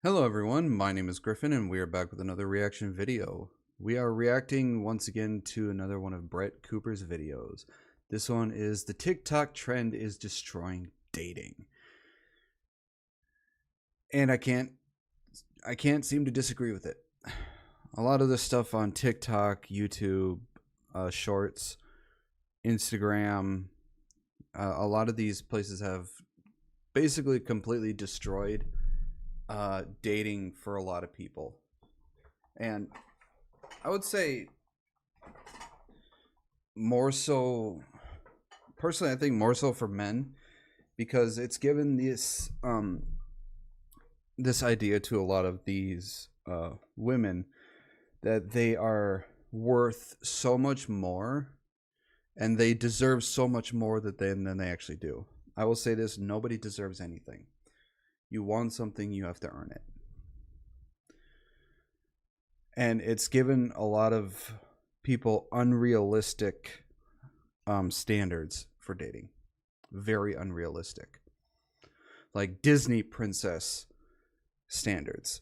Hello everyone, my name is Griffin and we are back with another reaction video. We are reacting once again to another one of Brett Cooper's videos. This one is the TikTok trend is destroying dating. And I can't seem to disagree with it. A lot of the stuff on TikTok, YouTube, Shorts, Instagram, a lot of these places have basically completely destroyed dating for a lot of people. And I would say more so, personally, I think more so for men, because it's given this this idea to a lot of these women that they are worth so much more and they deserve so much more than they actually do. I will say this: nobody deserves anything. You want something, you have to earn it. And it's given a lot of people unrealistic standards for dating. Very unrealistic. Like Disney princess standards.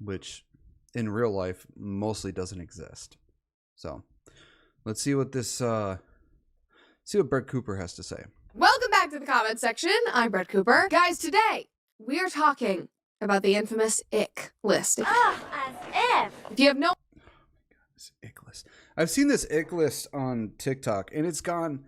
Which in real life mostly doesn't exist. So let's see what see what Brett Cooper has to say. Welcome back to the comment section. I'm Brett Cooper. Guys, today we are talking about the infamous ick list. As if. If you have no... Oh my god, this ick list. I've seen this ick list on TikTok and it's gone,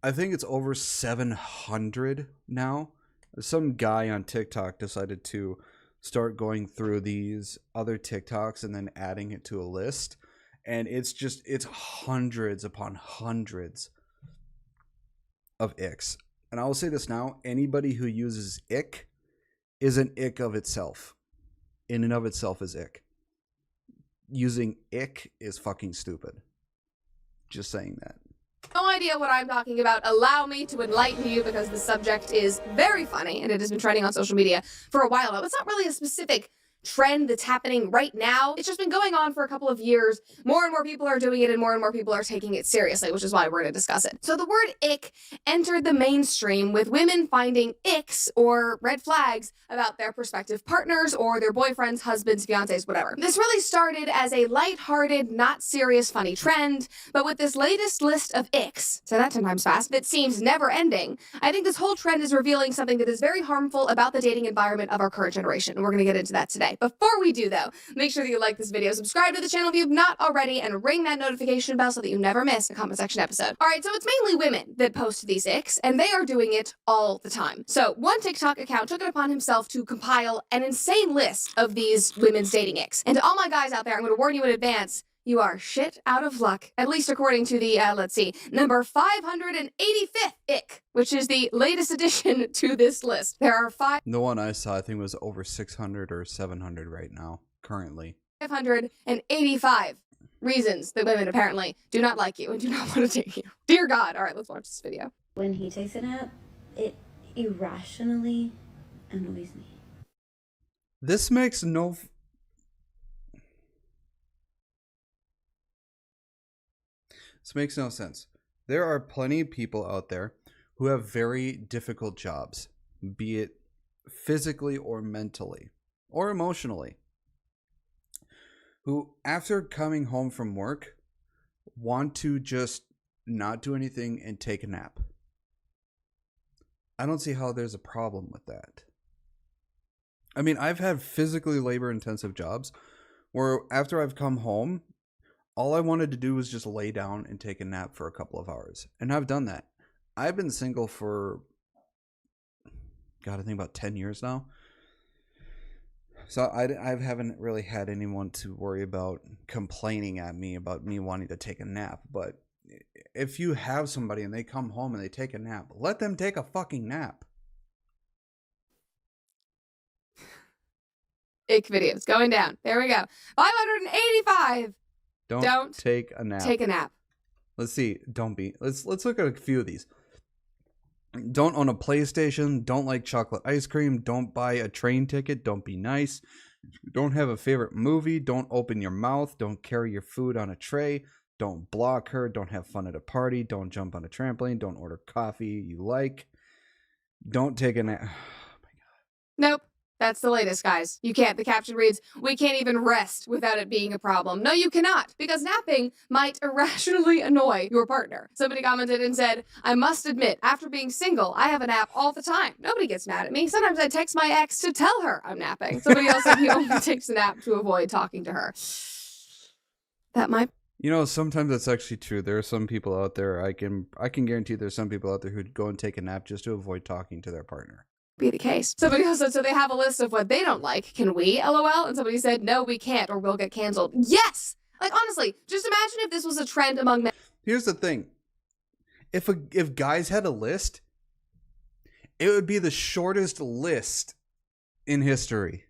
I think it's over 700 now. Some guy on TikTok decided to start going through these other TikToks and then adding it to a list. And it's hundreds upon hundreds of icks. And I will say this now: anybody who uses ick is an ick of itself. In and of itself is ick. Using ick is fucking stupid. Just saying that. No idea what I'm talking about, allow me to enlighten you, because the subject is very funny and it has been trending on social media for a while now. It's not really a specific trend that's happening right now. It's just been going on for a couple of years. More and more people are doing it and more people are taking it seriously, which is why we're going to discuss it. So the word ick entered the mainstream with women finding icks or red flags about their prospective partners or their boyfriends, husbands, fiancés, whatever. This really started as a lighthearted, not serious, funny trend, but with this latest list of icks, say that 10 times fast, that seems never ending, I think this whole trend is revealing something that is very harmful about the dating environment of our current generation, and we're going to get into that today. Before we do, though, make sure that you like this video, subscribe to the channel if you've not already, and ring that notification bell so that you never miss a comment section episode. Alright, so it's mainly women that post these icks, and they are doing it all the time. So one TikTok account took it upon himself to compile an insane list of these women's dating icks. And to all my guys out there, I'm going to warn you in advance, you are shit out of luck, at least according to the, let's see, number 585th ick, which is the latest addition to this list. There are The one I saw, I think, was over 600 or 700 right now, currently. 585 reasons that women apparently do not like you and do not want to date you. Dear God. All right, let's watch this video. When he takes a nap, it irrationally annoys me. This makes no... This makes no sense. There are plenty of people out there who have very difficult jobs, be it physically or mentally or emotionally, who after coming home from work want to just not do anything and take a nap. I don't see how there's a problem with that. I mean, I've had physically labor-intensive jobs where after I've come home, all I wanted to do was just lay down and take a nap for a couple of hours. And I've done that. I've been single for, God, I think about 10 years now. So I haven't really had anyone to worry about complaining at me about me wanting to take a nap. But if you have somebody and they come home and they take a nap, let them take a fucking nap. Ick videos going down. There we go. 585. Don't take a nap. Take a nap. Let's see. Let's look at a few of these. Don't own a PlayStation. Don't like chocolate ice cream. Don't buy a train ticket. Don't be nice. Don't have a favorite movie. Don't open your mouth. Don't carry your food on a tray. Don't block her. Don't have fun at a party. Don't jump on a trampoline. Don't order coffee you like. Don't take a nap. Oh my God. Nope. That's the latest, guys. You can't. The caption reads, "We can't even rest without it being a problem." No, you cannot, because napping might irrationally annoy your partner. Somebody commented and said, "I must admit, after being single, I have a nap all the time. Nobody gets mad at me. Sometimes I text my ex to tell her I'm napping." Somebody else said he only takes a nap to avoid talking to her. That might... You know, sometimes that's actually true. There are some people out there, I can guarantee there's some people out there who'd go and take a nap just to avoid talking to their partner. Be the case. Somebody else said, "So they have a list of what they don't like. Can we, LOL?" And somebody said, "No, we can't, or we'll get canceled." Yes! Like, honestly, just imagine if this was a trend among men. Here's the thing. If guys had a list, it would be the shortest list in history.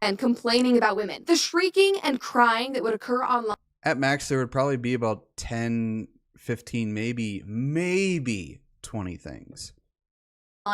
And complaining about women. The shrieking and crying that would occur online. At max, there would probably be about 10, 15, maybe 20 things.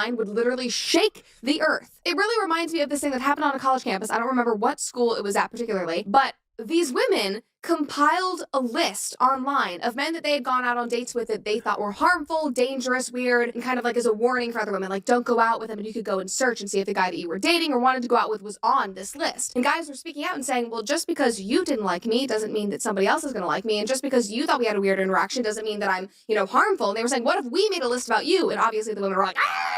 Would literally shake the earth. It really reminds me of this thing that happened on a college campus. I don't remember what school it was at particularly, but these women compiled a list online of men that they had gone out on dates with that they thought were harmful, dangerous, weird, and kind of like as a warning for other women, like, don't go out with them, and you could go and search and see if the guy that you were dating or wanted to go out with was on this list. And guys were speaking out and saying, well, just because you didn't like me doesn't mean that somebody else is going to like me, and just because you thought we had a weird interaction doesn't mean that I'm, harmful. And they were saying, what if we made a list about you? And obviously the women were like, ah!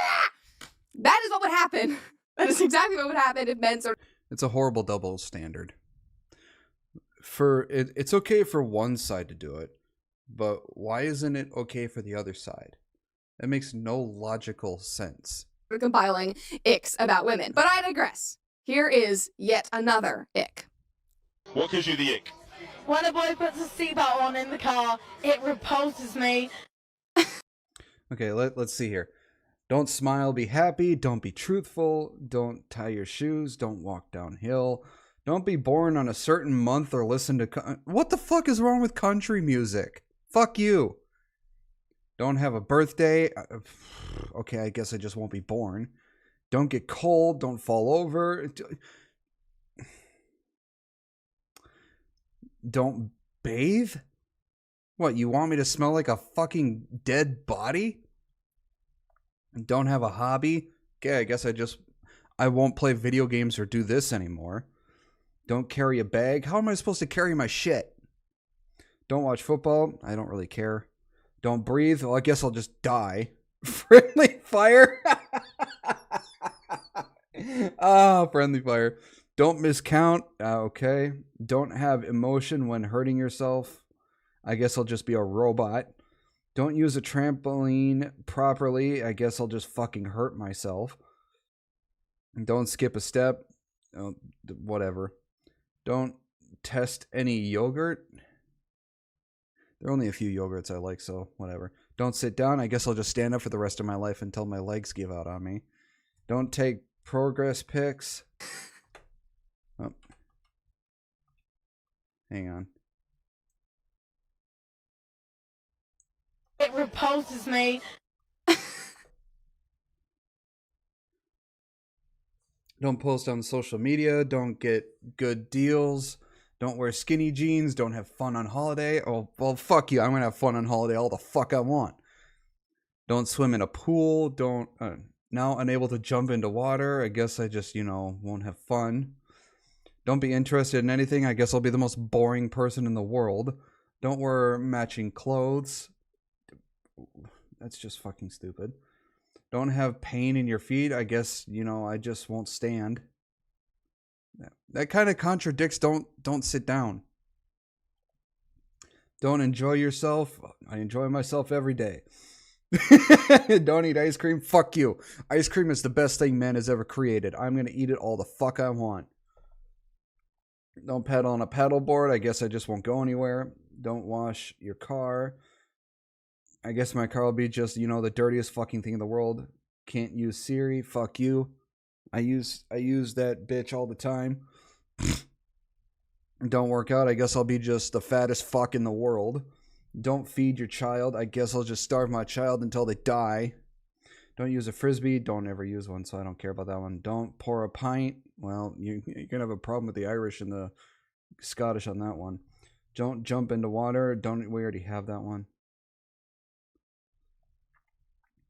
That is what would happen. That is exactly what would happen if men sort of... It's a horrible double standard. It's okay for one side to do it, but why isn't it okay for the other side? That makes no logical sense. Compiling icks about women. But I digress. Here is yet another ick. What gives you the ick? When a boy puts a seatbelt on in the car, it repulses me. Okay, let's see here. Don't smile, be happy. Don't be truthful. Don't tie your shoes. Don't walk downhill. Don't be born on a certain month or listen to... What the fuck is wrong with country music? Fuck you. Don't have a birthday. Okay, I guess I just won't be born. Don't get cold. Don't fall over. Don't bathe? What, you want me to smell like a fucking dead body? Don't have a hobby? Okay, I guess I won't play video games or do this anymore. Don't carry a bag. How am I supposed to carry my shit? Don't watch football. I don't really care. Don't breathe. Well, I guess I'll just die. Friendly fire. Friendly fire. Don't miscount. Okay. Don't have emotion when hurting yourself. I guess I'll just be a robot. Don't use a trampoline properly. I guess I'll just fucking hurt myself. Don't skip a step. Whatever. Don't test any yogurt. There are only a few yogurts I like, so whatever. Don't sit down. I guess I'll just stand up for the rest of my life until my legs give out on me. Don't take progress pics. Oh. Hang on. It repulses me. Don't post on social media. Don't get good deals. Don't wear skinny jeans. Don't have fun on holiday. Oh, well, fuck you. I'm going to have fun on holiday all the fuck I want. Don't swim in a pool. Don't... now unable to jump into water. I guess I just, won't have fun. Don't be interested in anything. I guess I'll be the most boring person in the world. Don't wear matching clothes. That's just fucking stupid. Don't have pain in your feet. I guess, I just won't stand. That kind of contradicts don't sit down. Don't enjoy yourself. I enjoy myself every day. Don't eat ice cream. Fuck you. Ice cream is the best thing man has ever created. I'm going to eat it all the fuck I want. Don't pedal on a paddleboard. I guess I just won't go anywhere. Don't wash your car. I guess my car will be just, the dirtiest fucking thing in the world. Can't use Siri. Fuck you. I use that bitch all the time. Don't work out. I guess I'll be just the fattest fuck in the world. Don't feed your child. I guess I'll just starve my child until they die. Don't use a frisbee. Don't ever use one, so I don't care about that one. Don't pour a pint. Well, you're going to have a problem with the Irish and the Scottish on that one. Don't jump into water. We already have that one.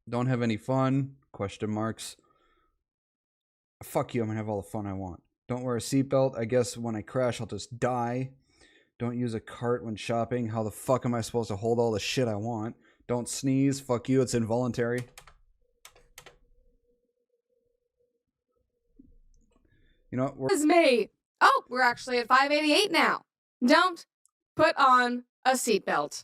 Don't have any fun? Question marks. Fuck you, I'm gonna have all the fun I want. Don't wear a seatbelt. I guess when I crash, I'll just die. Don't use a cart when shopping. How the fuck am I supposed to hold all the shit I want? Don't sneeze. Fuck you, it's involuntary. You know what? It's me. Oh, we're actually at 588 now. Don't put on a seatbelt.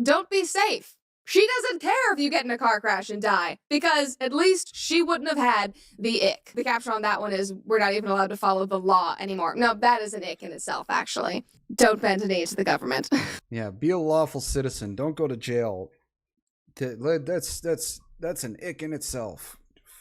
Don't be safe. She doesn't care if you get in a car crash and die, because at least she wouldn't have had the ick. The caption on that one is, we're not even allowed to follow the law anymore. No, that is an ick in itself, actually. Don't bend a knee to the government. Yeah, be a lawful citizen. Don't go to jail. That's an ick in itself.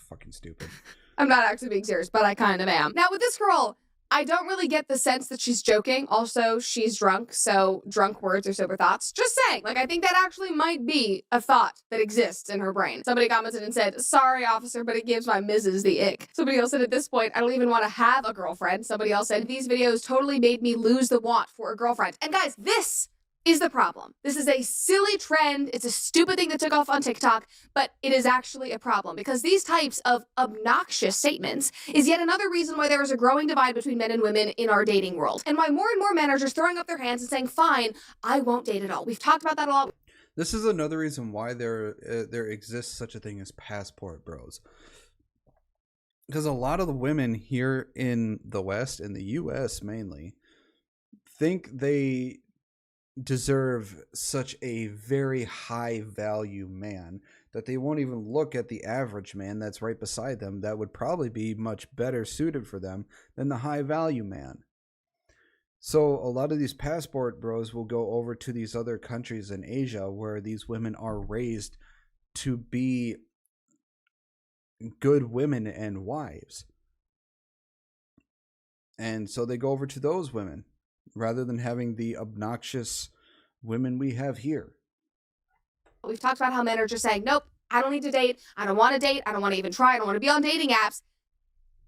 Fucking stupid. I'm not actually being serious, but I kind of am. Now, with this girl, I don't really get the sense that she's joking. Also, she's drunk, so drunk words are sober thoughts. Just saying, like, I think that actually might be a thought that exists in her brain. Somebody commented and said, sorry, officer, but it gives my missus the ick. Somebody else said, at this point, I don't even want to have a girlfriend. Somebody else said, these videos totally made me lose the want for a girlfriend. And guys, this is the problem. This is a silly trend. It's a stupid thing that took off on TikTok, but it is actually a problem because these types of obnoxious statements is yet another reason why there is a growing divide between men and women in our dating world, and why more and more men are just throwing up their hands and saying, fine, I won't date at all. We've talked about that a lot. This is another reason why there exists such a thing as passport bros. Because a lot of the women here in the West, in the US mainly, think they deserve such a very high value man that they won't even look at the average man that's right beside them that would probably be much better suited for them than the high value man. So a lot of these passport bros will go over to these other countries in Asia where these women are raised to be good women and wives. And so they go over to those women rather than having the obnoxious women we have here. We've talked about how men are just saying, nope, I don't need to date. I don't want to date. I don't want to even try. I don't want to be on dating apps.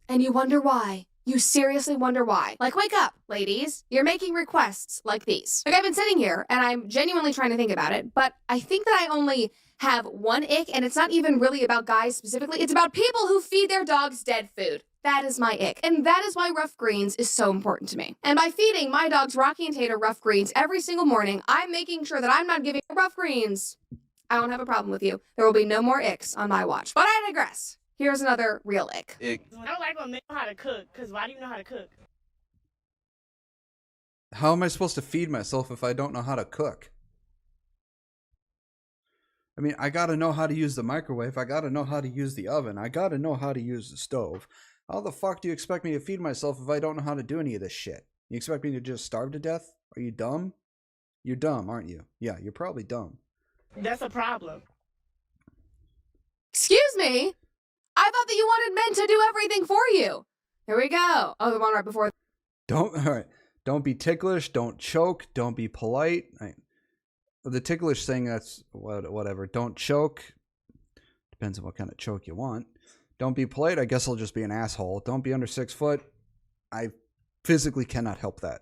And you wonder why. You seriously wonder why. Like, wake up, ladies. You're making requests like these. Like, I've been sitting here and I'm genuinely trying to think about it, but I think that I only have one ick, and it's not even really about guys specifically. It's about people who feed their dogs dead food. That is my ick. And that is why rough greens is so important to me. And by feeding my dogs Rocky and Tater rough greens every single morning, I'm making sure that I'm not giving rough greens. I don't have a problem with you. There will be no more icks on my watch. But I digress. Here's another real ick. I don't like when men know how to cook, because why do you know how to cook? How am I supposed to feed myself if I don't know how to cook? I mean, I gotta know how to use the microwave. I gotta know how to use the oven. I gotta know how to use the stove. How the fuck do you expect me to feed myself if I don't know how to do any of this shit? You expect me to just starve to death? Are you dumb? You're dumb, aren't you? Yeah, you're probably dumb. That's a problem. Excuse me? I thought that you wanted men to do everything for you. Here we go. Oh, the one right before. All right. Don't be ticklish. Don't choke. Don't be polite. The ticklish thing, that's whatever. Don't choke. Depends on what kind of choke you want. Don't be polite. I guess I'll just be an asshole. Don't be under 6 foot. I physically cannot help that.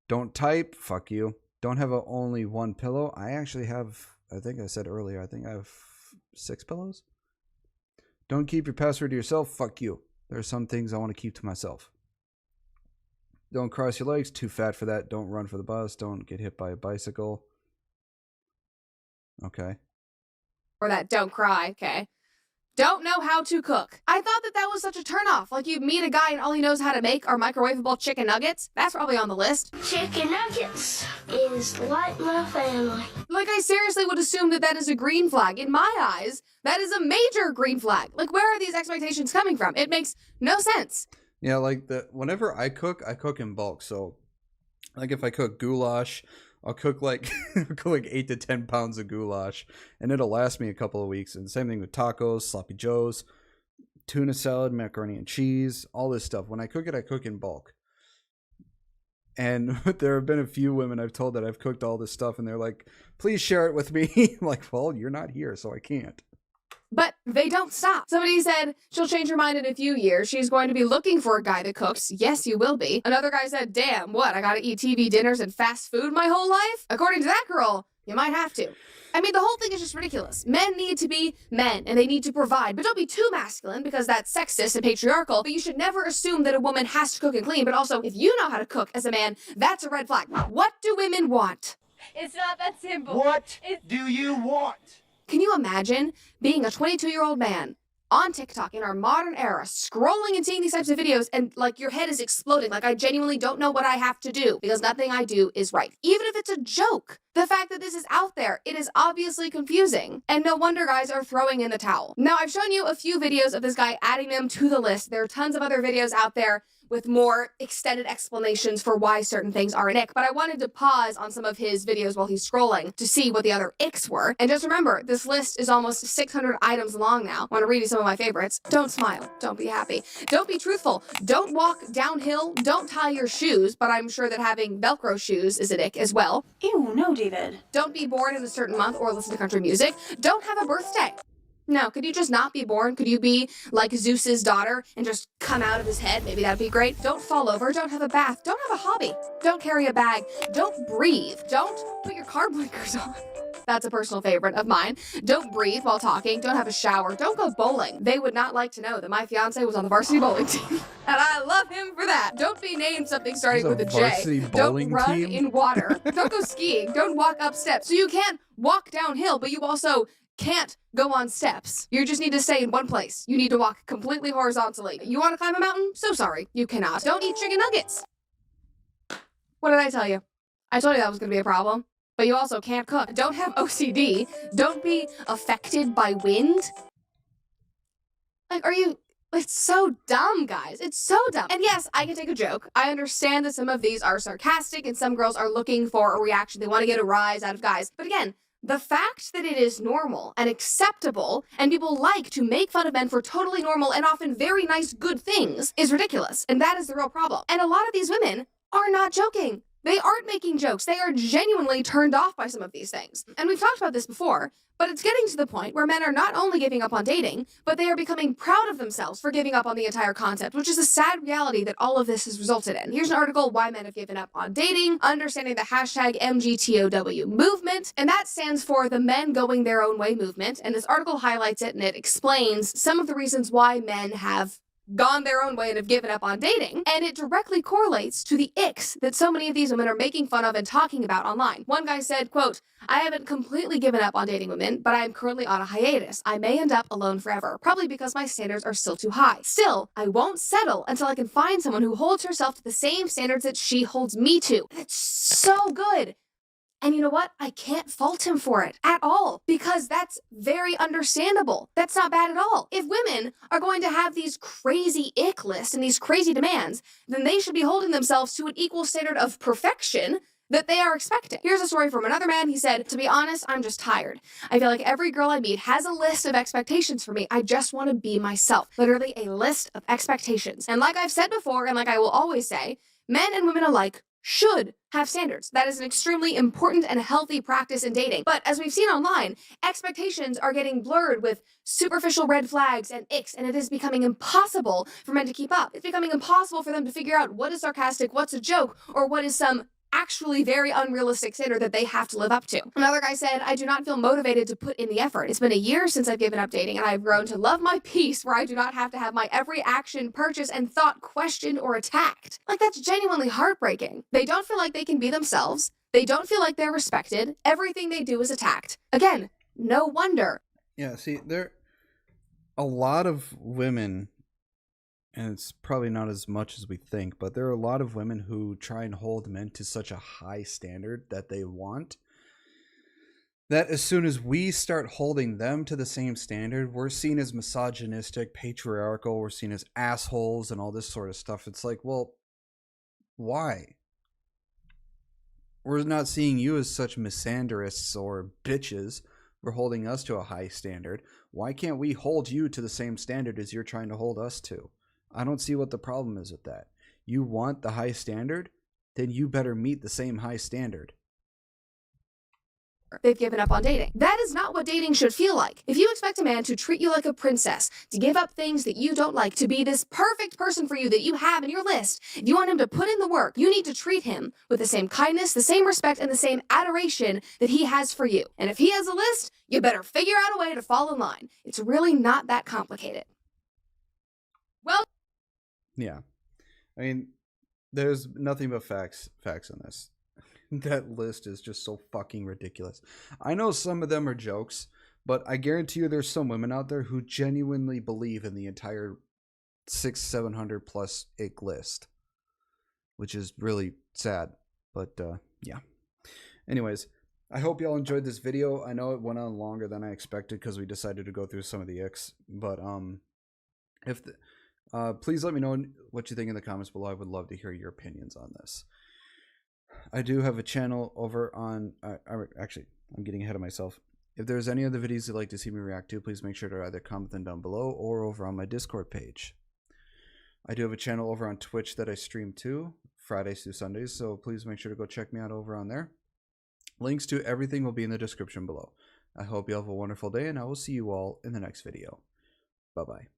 Don't type. Fuck you. Don't have only one pillow. I actually have, I think I said earlier, I think I have 6 pillows. Don't keep your password to yourself. Fuck you. There are some things I want to keep to myself. Don't cross your legs. Too fat for that. Don't run for the bus. Don't get hit by a bicycle. Okay. Or that don't cry. Okay. Don't know how to cook. I thought that that was such a turnoff. Like, you meet a guy and all he knows how to make are microwavable chicken nuggets. That's probably on the list. Chicken nuggets is like my family. Like, I seriously would assume that that is a green flag. In my eyes, that is a major green flag. Like, where are these expectations coming from? It makes no sense. Yeah, like whenever I cook in bulk. So, like if I cook goulash, I'll cook like 8 to 10 pounds of goulash, and it'll last me a couple of weeks. And same thing with tacos, sloppy joes, tuna salad, macaroni and cheese, all this stuff. When I cook it, I cook in bulk. And there have been a few women I've told that I've cooked all this stuff, and they're like, "Please share it with me." I'm like, well, you're not here, so I can't. But they don't stop. Somebody said she'll change her mind in a few years. She's going to be looking for a guy that cooks. Yes, you will be. Another guy said, damn, what, I gotta eat TV dinners and fast food my whole life? According to that girl, you might have to. I mean, the whole thing is just ridiculous. Men need to be men, and they need to provide. But don't be too masculine, because that's sexist and patriarchal. But you should never assume that a woman has to cook and clean. But also, if you know how to cook as a man, that's a red flag. What do women want? It's not that simple. What do you want? Can you imagine being a 22-year-old man on TikTok in our modern era, scrolling and seeing these types of videos, and like your head is exploding, like I genuinely don't know what I have to do because nothing I do is right. Even if it's a joke, the fact that this is out there, it is obviously confusing, and no wonder guys are throwing in the towel. Now, I've shown you a few videos of this guy adding them to the list. There are tons of other videos out there with more extended explanations for why certain things are an ick, but I wanted to pause on some of his videos while he's scrolling to see what the other icks were. And just remember, this list is almost 600 items long now. I want to read you some of my favorites. Don't smile. Don't be happy. Don't be truthful. Don't walk downhill. Don't tie your shoes, but I'm sure that having Velcro shoes is an ick as well. Ew, no, David. Don't be born in a certain month or listen to country music. Don't have a birthday. No, could you just not be born? Could you be like Zeus's daughter and just come out of his head? Maybe that'd be great. Don't fall over. Don't have a bath. Don't have a hobby. Don't carry a bag. Don't breathe. Don't put your car blinkers on. That's a personal favorite of mine. Don't breathe while talking. Don't have a shower. Don't go bowling. They would not like to know that my fiance was on the varsity bowling team. And I love him for that. Don't be named something starting with a J. Don't run in water. Don't go skiing. Don't walk up steps. So you can't walk downhill, but you also can't go on steps. You just need to stay in one place. You need to walk completely horizontally. You want to climb a mountain? So sorry, you cannot. Don't eat chicken nuggets. What did I tell you? I told you that was going to be a problem. But you also can't cook. Don't have OCD. Don't be affected by wind. Like, it's so dumb, guys. It's so dumb. And yes, I can take a joke. I understand that some of these are sarcastic and some girls are looking for a reaction. They want to get a rise out of guys. But again, the fact that it is normal and acceptable and people like to make fun of men for totally normal and often very nice, good things is ridiculous. And that is the real problem. And a lot of these women are not joking. They aren't making jokes. They are genuinely turned off by some of these things. And we've talked about this before, but it's getting to the point where men are not only giving up on dating, but they are becoming proud of themselves for giving up on the entire concept, which is a sad reality that all of this has resulted in. Here's an article, Why Men Have Given Up on Dating, understanding the hashtag MGTOW movement, and that stands for the Men Going Their Own Way movement, and this article highlights it and it explains some of the reasons why men have gone their own way and have given up on dating, and it directly correlates to the icks that so many of these women are making fun of and talking about online. One guy said, quote, I haven't completely given up on dating women, but I am currently on a hiatus. I may end up alone forever, probably because my standards are still too high. Still, I won't settle until I can find someone who holds herself to the same standards that she holds me to. That's so good. And you know what? I can't fault him for it at all, because that's very understandable. That's not bad at all. If women are going to have these crazy ick lists and these crazy demands, then they should be holding themselves to an equal standard of perfection that they are expecting. Here's a story from another man. He said, to be honest, I'm just tired. I feel like every girl I meet has a list of expectations for me. I just want to be myself. Literally a list of expectations. And like I've said before, and like I will always say, men and women alike should have standards. That is an extremely important and healthy practice in dating. But as we've seen online, expectations are getting blurred with superficial red flags and icks, and it is becoming impossible for men to keep up. It's becoming impossible for them to figure out what is sarcastic, what's a joke, or what is some actually very unrealistic standard that they have to live up to. Another guy said, I do not feel motivated to put in the effort. It's been a year since I've given up dating, and I've grown to love my peace where I do not have to have my every action, purchase, and thought questioned or attacked. Like, that's genuinely heartbreaking. They don't feel like they can be themselves. They don't feel like they're respected. Everything they do is attacked. Again, no wonder. Yeah, see, there a lot of women, and it's probably not as much as we think, but there are a lot of women who try and hold men to such a high standard that they want, that as soon as we start holding them to the same standard, we're seen as misogynistic, patriarchal, we're seen as assholes and all this sort of stuff. It's like, well, why? We're not seeing you as such misandrists or bitches. We're holding us to a high standard. Why can't we hold you to the same standard as you're trying to hold us to? I don't see what the problem is with that. You want the high standard? Then you better meet the same high standard. they've given up on dating. That is not what dating should feel like. If you expect a man to treat you like a princess, to give up things that you don't like, to be this perfect person for you that you have in your list, if you want him to put in the work, you need to treat him with the same kindness, the same respect, and the same adoration that he has for you. And if he has a list, you better figure out a way to fall in line. It's really not that complicated. Well, Yeah. I mean, there's nothing but facts on this. That list is just so fucking ridiculous. I know some of them are jokes, but I guarantee you there's some women out there who genuinely believe in the entire 700 plus ick list, which is really sad. But yeah. Anyways, I hope y'all enjoyed this video. I know it went on longer than I expected because we decided to go through some of the icks, but please let me know what you think in the comments below. I would love to hear your opinions on this. I do have a channel over on actually, I'm getting ahead of myself. If there's any other videos you'd like to see me react to, please make sure to either comment them down below or over on my Discord page. I do have a channel over on Twitch that I stream to Fridays through Sundays, so please make sure to go check me out over on there. Links to everything will be in the description below. I hope you have a wonderful day, and I will see you all in the next video. Bye-bye.